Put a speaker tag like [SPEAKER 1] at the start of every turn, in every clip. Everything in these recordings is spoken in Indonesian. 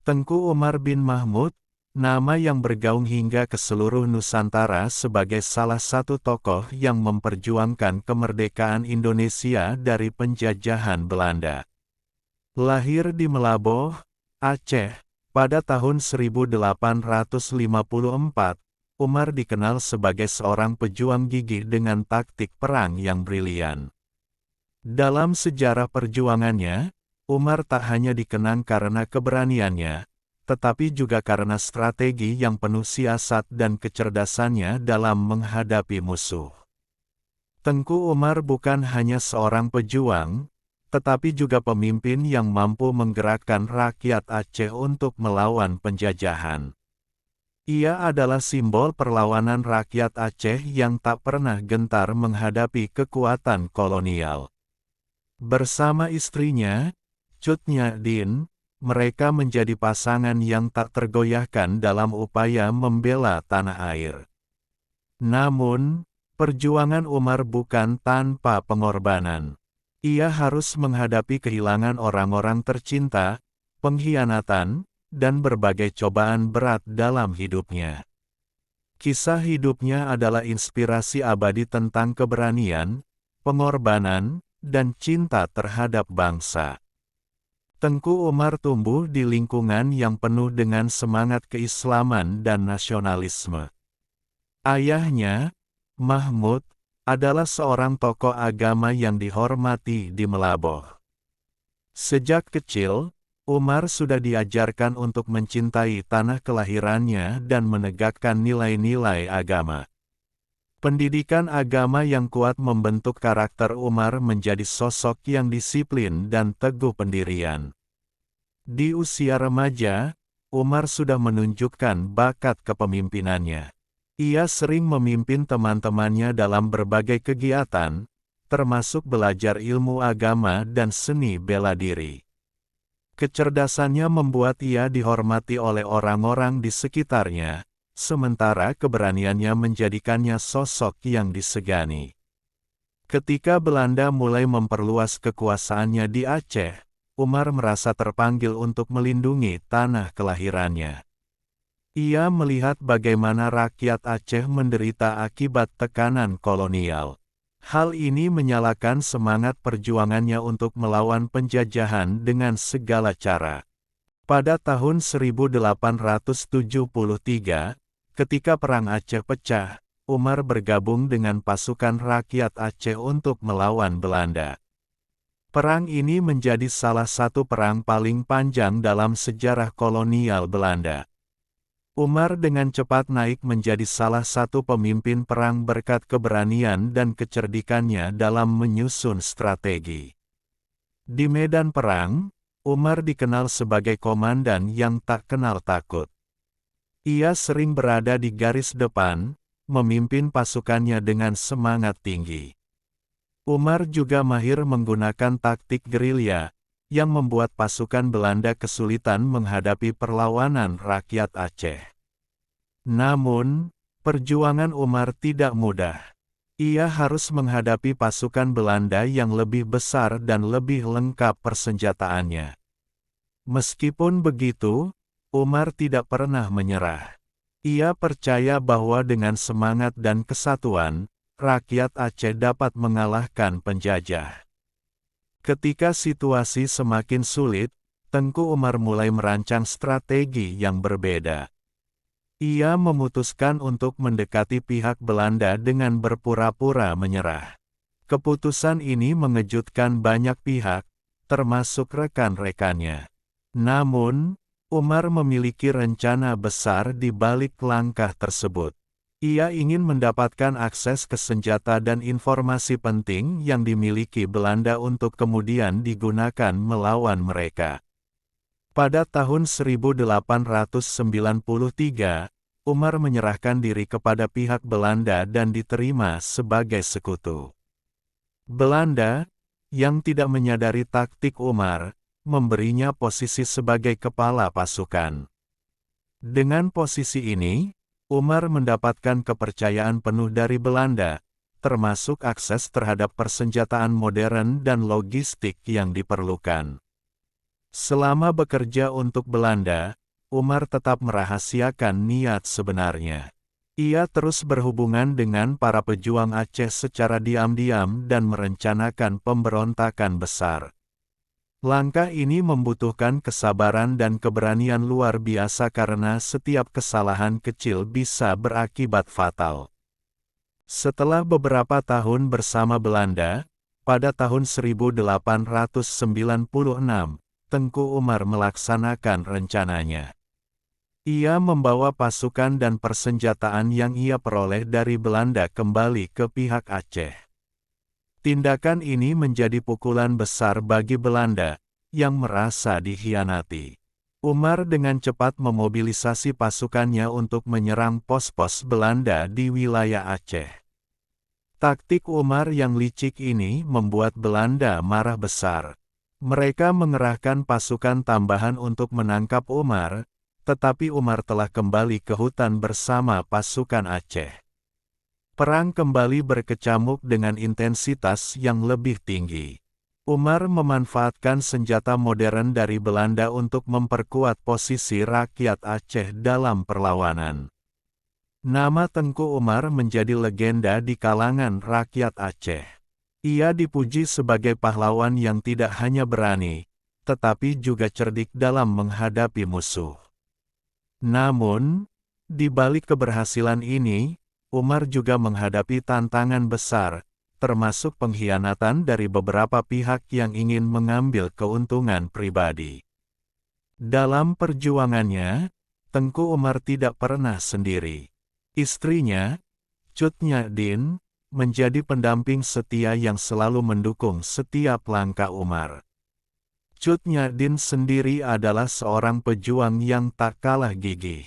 [SPEAKER 1] Tengku Umar bin Mahmud, nama yang bergaung hingga ke seluruh Nusantara sebagai salah satu tokoh yang memperjuangkan kemerdekaan Indonesia dari penjajahan Belanda. Lahir di Melaboh, Aceh, pada tahun 1854, Umar dikenal sebagai seorang pejuang gigih dengan taktik perang yang brilian. Dalam sejarah perjuangannya, Umar tak hanya dikenang karena keberaniannya, tetapi juga karena strategi yang penuh siasat dan kecerdasannya dalam menghadapi musuh. Tengku Umar bukan hanya seorang pejuang, tetapi juga pemimpin yang mampu menggerakkan rakyat Aceh untuk melawan penjajahan. Ia adalah simbol perlawanan rakyat Aceh yang tak pernah gentar menghadapi kekuatan kolonial. Bersama istrinya, Cut Nyak-dien, mereka menjadi pasangan yang tak tergoyahkan dalam upaya membela tanah air. Namun, perjuangan Umar bukan tanpa pengorbanan. Ia harus menghadapi kehilangan orang-orang tercinta, pengkhianatan, dan berbagai cobaan berat dalam hidupnya. Kisah hidupnya adalah inspirasi abadi tentang keberanian, pengorbanan, dan cinta terhadap bangsa. Tengku Umar tumbuh di lingkungan yang penuh dengan semangat keislaman dan nasionalisme. Ayahnya, Mahmud, adalah seorang tokoh agama yang dihormati di Melaboh. Sejak kecil, Umar sudah diajarkan untuk mencintai tanah kelahirannya dan menegakkan nilai-nilai agama. Pendidikan agama yang kuat membentuk karakter Umar menjadi sosok yang disiplin dan teguh pendirian. Di usia remaja, Umar sudah menunjukkan bakat kepemimpinannya. Ia sering memimpin teman-temannya dalam berbagai kegiatan, termasuk belajar ilmu agama dan seni bela diri. Kecerdasannya membuat ia dihormati oleh orang-orang di sekitarnya, sementara keberaniannya menjadikannya sosok yang disegani. Ketika Belanda mulai memperluas kekuasaannya di Aceh, Umar merasa terpanggil untuk melindungi tanah kelahirannya. Ia melihat bagaimana rakyat Aceh menderita akibat tekanan kolonial. Hal ini menyalakan semangat perjuangannya untuk melawan penjajahan dengan segala cara. Pada tahun 1873, ketika Perang Aceh pecah, Umar bergabung dengan pasukan rakyat Aceh untuk melawan Belanda. Perang ini menjadi salah satu perang paling panjang dalam sejarah kolonial Belanda. Umar dengan cepat naik menjadi salah satu pemimpin perang berkat keberanian dan kecerdikannya dalam menyusun strategi. Di medan perang, Umar dikenal sebagai komandan yang tak kenal takut. Ia sering berada di garis depan, memimpin pasukannya dengan semangat tinggi. Umar juga mahir menggunakan taktik gerilya, yang membuat pasukan Belanda kesulitan menghadapi perlawanan rakyat Aceh. Namun, perjuangan Umar tidak mudah. Ia harus menghadapi pasukan Belanda yang lebih besar dan lebih lengkap persenjataannya. Meskipun begitu, Umar tidak pernah menyerah. Ia percaya bahwa dengan semangat dan kesatuan, rakyat Aceh dapat mengalahkan penjajah. Ketika situasi semakin sulit, Tengku Umar mulai merancang strategi yang berbeda. Ia memutuskan untuk mendekati pihak Belanda dengan berpura-pura menyerah. Keputusan ini mengejutkan banyak pihak, termasuk rekan-rekannya. Namun, Umar memiliki rencana besar di balik langkah tersebut. Ia ingin mendapatkan akses ke senjata dan informasi penting yang dimiliki Belanda untuk kemudian digunakan melawan mereka. Pada tahun 1893, Umar menyerahkan diri kepada pihak Belanda dan diterima sebagai sekutu. Belanda, yang tidak menyadari taktik Umar, memberinya posisi sebagai kepala pasukan. Dengan posisi ini, Umar mendapatkan kepercayaan penuh dari Belanda, termasuk akses terhadap persenjataan modern dan logistik yang diperlukan. Selama bekerja untuk Belanda, Umar tetap merahasiakan niat sebenarnya. Ia terus berhubungan dengan para pejuang Aceh secara diam-diam dan merencanakan pemberontakan besar. Langkah ini membutuhkan kesabaran dan keberanian luar biasa karena setiap kesalahan kecil bisa berakibat fatal. Setelah beberapa tahun bersama Belanda, pada tahun 1896, Tengku Umar melaksanakan rencananya. Ia membawa pasukan dan persenjataan yang ia peroleh dari Belanda kembali ke pihak Aceh. Tindakan ini menjadi pukulan besar bagi Belanda, yang merasa dikhianati. Umar dengan cepat memobilisasi pasukannya untuk menyerang pos-pos Belanda di wilayah Aceh. Taktik Umar yang licik ini membuat Belanda marah besar. Mereka mengerahkan pasukan tambahan untuk menangkap Umar, tetapi Umar telah kembali ke hutan bersama pasukan Aceh. Perang kembali berkecamuk dengan intensitas yang lebih tinggi. Umar memanfaatkan senjata modern dari Belanda untuk memperkuat posisi rakyat Aceh dalam perlawanan. Nama Tengku Umar menjadi legenda di kalangan rakyat Aceh. Ia dipuji sebagai pahlawan yang tidak hanya berani, tetapi juga cerdik dalam menghadapi musuh. Namun, di balik keberhasilan ini, Umar juga menghadapi tantangan besar, termasuk pengkhianatan dari beberapa pihak yang ingin mengambil keuntungan pribadi. Dalam perjuangannya, Tengku Umar tidak pernah sendiri. Istrinya, Cut Nyak-din, menjadi pendamping setia yang selalu mendukung setiap langkah Umar. Cut Nyak-din sendiri adalah seorang pejuang yang tak kalah gigih.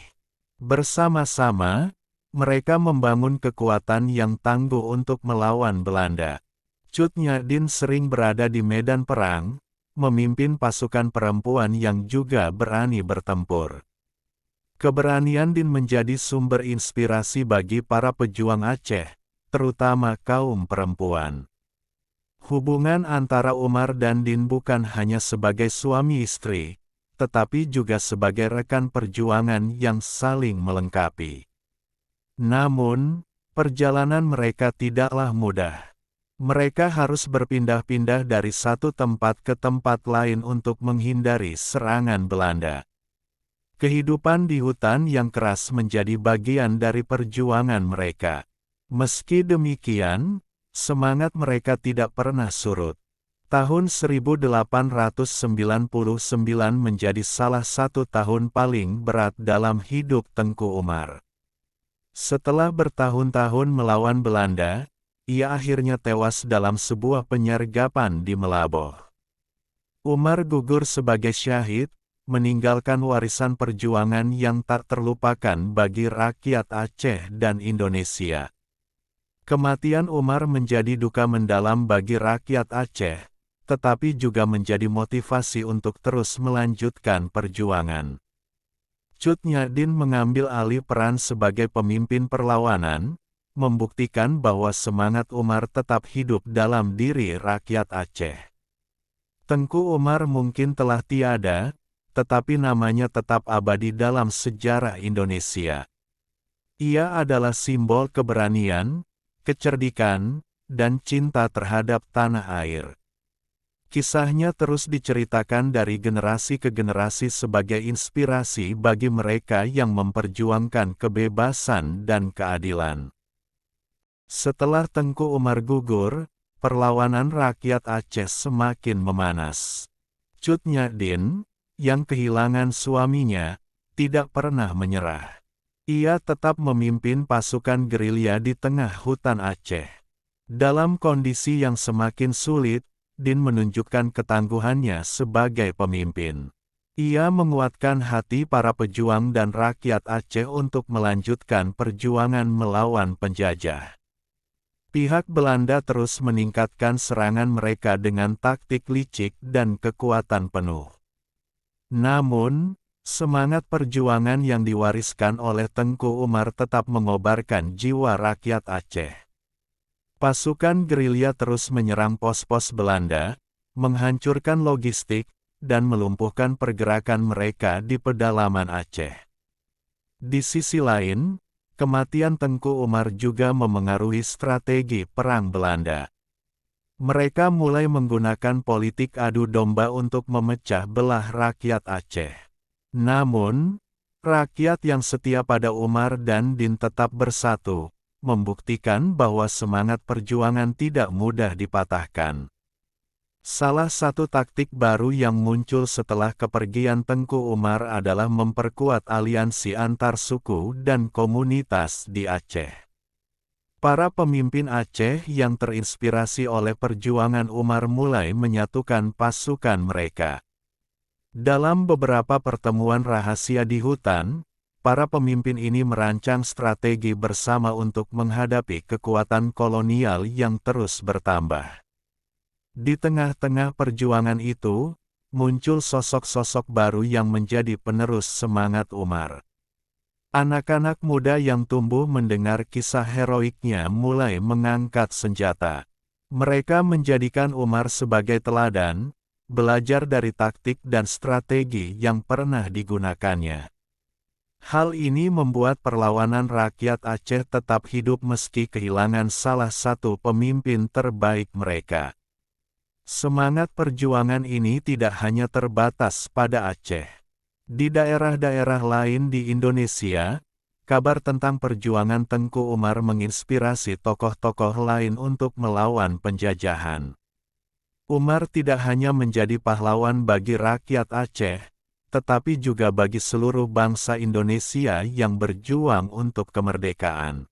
[SPEAKER 1] Bersama-sama, mereka membangun kekuatan yang tangguh untuk melawan Belanda. Cut Nyak-din sering berada di medan perang, memimpin pasukan perempuan yang juga berani bertempur. Keberanian Din menjadi sumber inspirasi bagi para pejuang Aceh, terutama kaum perempuan. Hubungan antara Umar dan Din bukan hanya sebagai suami istri, tetapi juga sebagai rekan perjuangan yang saling melengkapi. Namun, perjalanan mereka tidaklah mudah. Mereka harus berpindah-pindah dari satu tempat ke tempat lain untuk menghindari serangan Belanda. Kehidupan di hutan yang keras menjadi bagian dari perjuangan mereka. Meski demikian, semangat mereka tidak pernah surut. Tahun 1899 menjadi salah satu tahun paling berat dalam hidup Tengku Umar. Setelah bertahun-tahun melawan Belanda, ia akhirnya tewas dalam sebuah penyergapan di Melaboh. Umar gugur sebagai syahid, meninggalkan warisan perjuangan yang tak terlupakan bagi rakyat Aceh dan Indonesia. Kematian Umar menjadi duka mendalam bagi rakyat Aceh, tetapi juga menjadi motivasi untuk terus melanjutkan perjuangan. Cut Nyak-din mengambil alih peran sebagai pemimpin perlawanan, membuktikan bahwa semangat Umar tetap hidup dalam diri rakyat Aceh. Tengku Umar mungkin telah tiada, tetapi namanya tetap abadi dalam sejarah Indonesia. Ia adalah simbol keberanian, kecerdikan, dan cinta terhadap tanah air. Kisahnya terus diceritakan dari generasi ke generasi sebagai inspirasi bagi mereka yang memperjuangkan kebebasan dan keadilan. Setelah Tengku Umar gugur, perlawanan rakyat Aceh semakin memanas. Cut Nyak-din, yang kehilangan suaminya, tidak pernah menyerah. Ia tetap memimpin pasukan gerilya di tengah hutan Aceh. Dalam kondisi yang semakin sulit, Din menunjukkan ketangguhannya sebagai pemimpin. Ia menguatkan hati para pejuang dan rakyat Aceh untuk melanjutkan perjuangan melawan penjajah. Pihak Belanda terus meningkatkan serangan mereka dengan taktik licik dan kekuatan penuh. Namun, semangat perjuangan yang diwariskan oleh Tengku Umar tetap mengobarkan jiwa rakyat Aceh. Pasukan gerilya terus menyerang pos-pos Belanda, menghancurkan logistik, dan melumpuhkan pergerakan mereka di pedalaman Aceh. Di sisi lain, kematian Tengku Umar juga memengaruhi strategi perang Belanda. Mereka mulai menggunakan politik adu domba untuk memecah belah rakyat Aceh. Namun, rakyat yang setia pada Umar dan Din tetap bersatu, membuktikan bahwa semangat perjuangan tidak mudah dipatahkan. Salah satu taktik baru yang muncul setelah kepergian Tengku Umar adalah memperkuat aliansi antar suku dan komunitas di Aceh. Para pemimpin Aceh yang terinspirasi oleh perjuangan Umar mulai menyatukan pasukan mereka. Dalam beberapa pertemuan rahasia di hutan, para pemimpin ini merancang strategi bersama untuk menghadapi kekuatan kolonial yang terus bertambah. Di tengah-tengah perjuangan itu, muncul sosok-sosok baru yang menjadi penerus semangat Umar. Anak-anak muda yang tumbuh mendengar kisah heroiknya mulai mengangkat senjata. Mereka menjadikan Umar sebagai teladan, belajar dari taktik dan strategi yang pernah digunakannya. Hal ini membuat perlawanan rakyat Aceh tetap hidup meski kehilangan salah satu pemimpin terbaik mereka. Semangat perjuangan ini tidak hanya terbatas pada Aceh. Di daerah-daerah lain di Indonesia, kabar tentang perjuangan Tengku Umar menginspirasi tokoh-tokoh lain untuk melawan penjajahan. Umar tidak hanya menjadi pahlawan bagi rakyat Aceh, tetapi juga bagi seluruh bangsa Indonesia yang berjuang untuk kemerdekaan.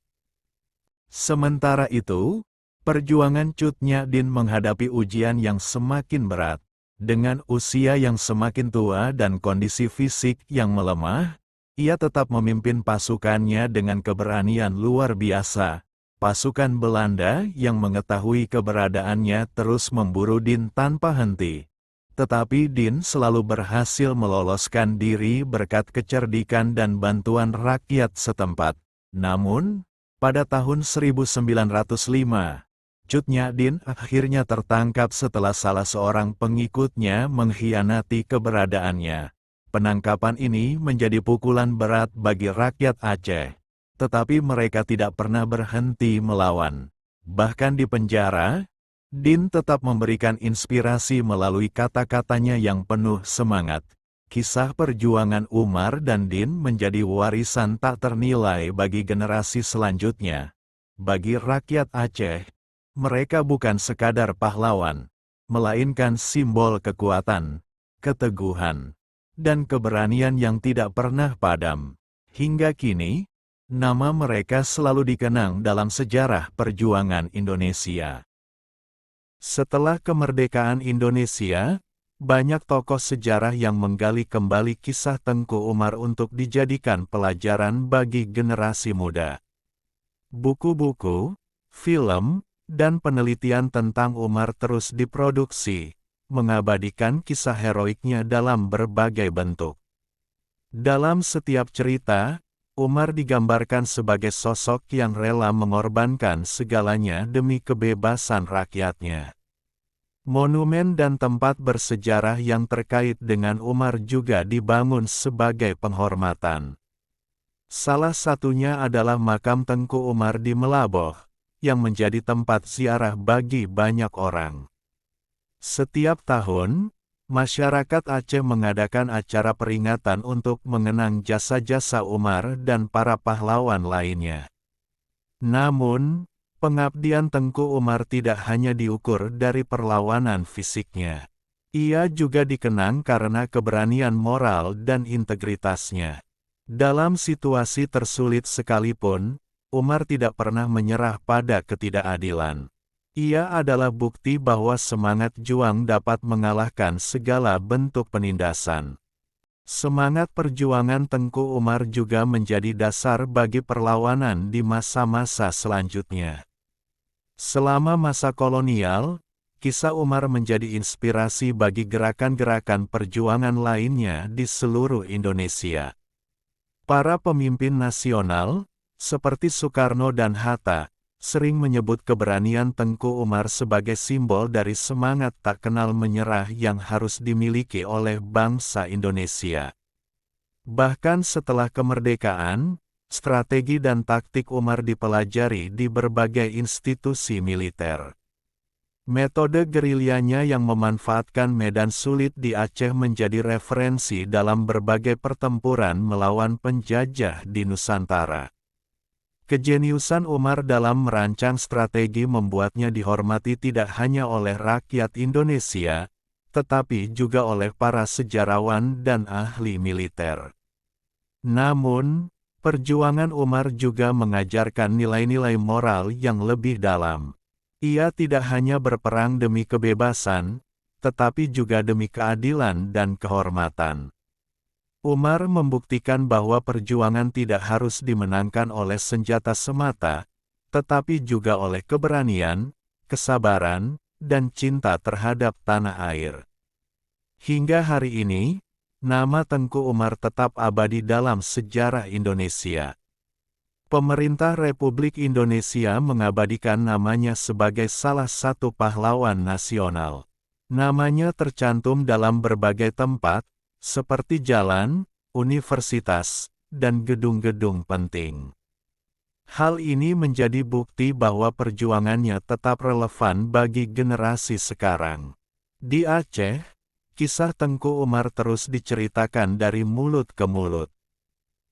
[SPEAKER 1] Sementara itu, perjuangan Cut Nyak Dien menghadapi ujian yang semakin berat. Dengan usia yang semakin tua dan kondisi fisik yang melemah, ia tetap memimpin pasukannya dengan keberanian luar biasa. Pasukan Belanda yang mengetahui keberadaannya terus memburu Dien tanpa henti. Tetapi Dien selalu berhasil meloloskan diri berkat kecerdikan dan bantuan rakyat setempat. Namun, pada tahun 1905, Cut Nyak Dien akhirnya tertangkap setelah salah seorang pengikutnya mengkhianati keberadaannya. Penangkapan ini menjadi pukulan berat bagi rakyat Aceh, tetapi mereka tidak pernah berhenti melawan. Bahkan di penjara, Dien tetap memberikan inspirasi melalui kata-katanya yang penuh semangat. Kisah perjuangan Umar dan Dien menjadi warisan tak ternilai bagi generasi selanjutnya. Bagi rakyat Aceh, mereka bukan sekadar pahlawan, melainkan simbol kekuatan, keteguhan, dan keberanian yang tidak pernah padam. Hingga kini, nama mereka selalu dikenang dalam sejarah perjuangan Indonesia. Setelah kemerdekaan Indonesia, banyak tokoh sejarah yang menggali kembali kisah Tengku Umar untuk dijadikan pelajaran bagi generasi muda. Buku-buku, film, dan penelitian tentang Umar terus diproduksi, mengabadikan kisah heroiknya dalam berbagai bentuk. Dalam setiap cerita, Umar digambarkan sebagai sosok yang rela mengorbankan segalanya demi kebebasan rakyatnya. Monumen dan tempat bersejarah yang terkait dengan Umar juga dibangun sebagai penghormatan. Salah satunya adalah makam Tengku Umar di Melaboh, yang menjadi tempat ziarah bagi banyak orang. Setiap tahun, masyarakat Aceh mengadakan acara peringatan untuk mengenang jasa-jasa Umar dan para pahlawan lainnya. Namun, pengabdian Tengku Umar tidak hanya diukur dari perlawanan fisiknya. Ia juga dikenang karena keberanian moral dan integritasnya. Dalam situasi tersulit sekalipun, Umar tidak pernah menyerah pada ketidakadilan. Ia adalah bukti bahwa semangat juang dapat mengalahkan segala bentuk penindasan. Semangat perjuangan Tengku Umar juga menjadi dasar bagi perlawanan di masa-masa selanjutnya. Selama masa kolonial, kisah Umar menjadi inspirasi bagi gerakan-gerakan perjuangan lainnya di seluruh Indonesia. Para pemimpin nasional, seperti Soekarno dan Hatta, sering menyebut keberanian Tengku Umar sebagai simbol dari semangat tak kenal menyerah yang harus dimiliki oleh bangsa Indonesia. Bahkan setelah kemerdekaan, strategi dan taktik Umar dipelajari di berbagai institusi militer. Metode gerilyanya yang memanfaatkan medan sulit di Aceh menjadi referensi dalam berbagai pertempuran melawan penjajah di Nusantara. Kejeniusan Umar dalam merancang strategi membuatnya dihormati tidak hanya oleh rakyat Indonesia, tetapi juga oleh para sejarawan dan ahli militer. Namun, perjuangan Umar juga mengajarkan nilai-nilai moral yang lebih dalam. Ia tidak hanya berperang demi kebebasan, tetapi juga demi keadilan dan kehormatan. Umar membuktikan bahwa perjuangan tidak harus dimenangkan oleh senjata semata, tetapi juga oleh keberanian, kesabaran, dan cinta terhadap tanah air. Hingga hari ini, nama Tengku Umar tetap abadi dalam sejarah Indonesia. Pemerintah Republik Indonesia mengabadikan namanya sebagai salah satu pahlawan nasional. Namanya tercantum dalam berbagai tempat, seperti jalan, universitas, dan gedung-gedung penting. Hal ini menjadi bukti bahwa perjuangannya tetap relevan bagi generasi sekarang. Di Aceh, kisah Tengku Umar terus diceritakan dari mulut ke mulut.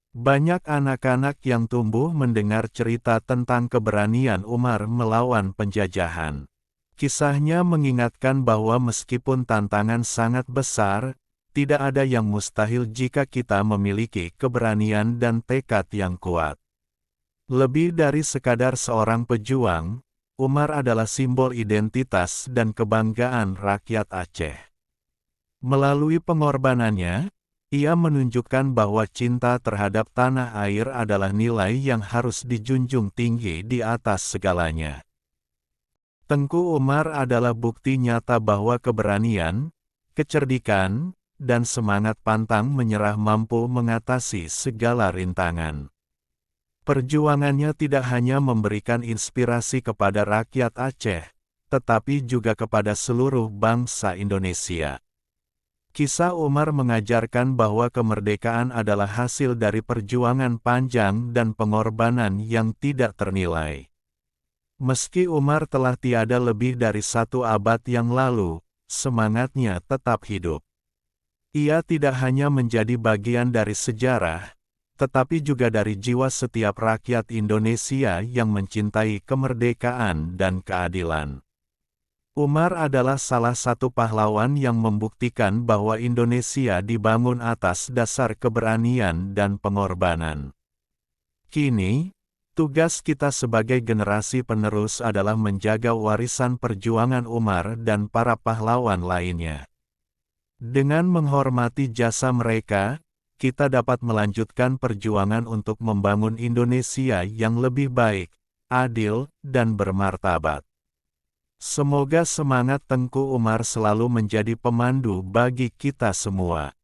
[SPEAKER 1] Banyak anak-anak yang tumbuh mendengar cerita tentang keberanian Umar melawan penjajahan. Kisahnya mengingatkan bahwa meskipun tantangan sangat besar, tidak ada yang mustahil jika kita memiliki keberanian dan tekad yang kuat. Lebih dari sekadar seorang pejuang, Umar adalah simbol identitas dan kebanggaan rakyat Aceh. Melalui pengorbanannya, ia menunjukkan bahwa cinta terhadap tanah air adalah nilai yang harus dijunjung tinggi di atas segalanya. Tengku Umar adalah bukti nyata bahwa keberanian, kecerdikan, dan semangat pantang menyerah mampu mengatasi segala rintangan. Perjuangannya tidak hanya memberikan inspirasi kepada rakyat Aceh, tetapi juga kepada seluruh bangsa Indonesia. Kisah Umar mengajarkan bahwa kemerdekaan adalah hasil dari perjuangan panjang dan pengorbanan yang tidak ternilai. Meski Umar telah tiada lebih dari 1 abad yang lalu, semangatnya tetap hidup. Ia tidak hanya menjadi bagian dari sejarah, tetapi juga dari jiwa setiap rakyat Indonesia yang mencintai kemerdekaan dan keadilan. Umar adalah salah satu pahlawan yang membuktikan bahwa Indonesia dibangun atas dasar keberanian dan pengorbanan. Kini, tugas kita sebagai generasi penerus adalah menjaga warisan perjuangan Umar dan para pahlawan lainnya. Dengan menghormati jasa mereka, kita dapat melanjutkan perjuangan untuk membangun Indonesia yang lebih baik, adil, dan bermartabat. Semoga semangat Tengku Umar selalu menjadi pemandu bagi kita semua.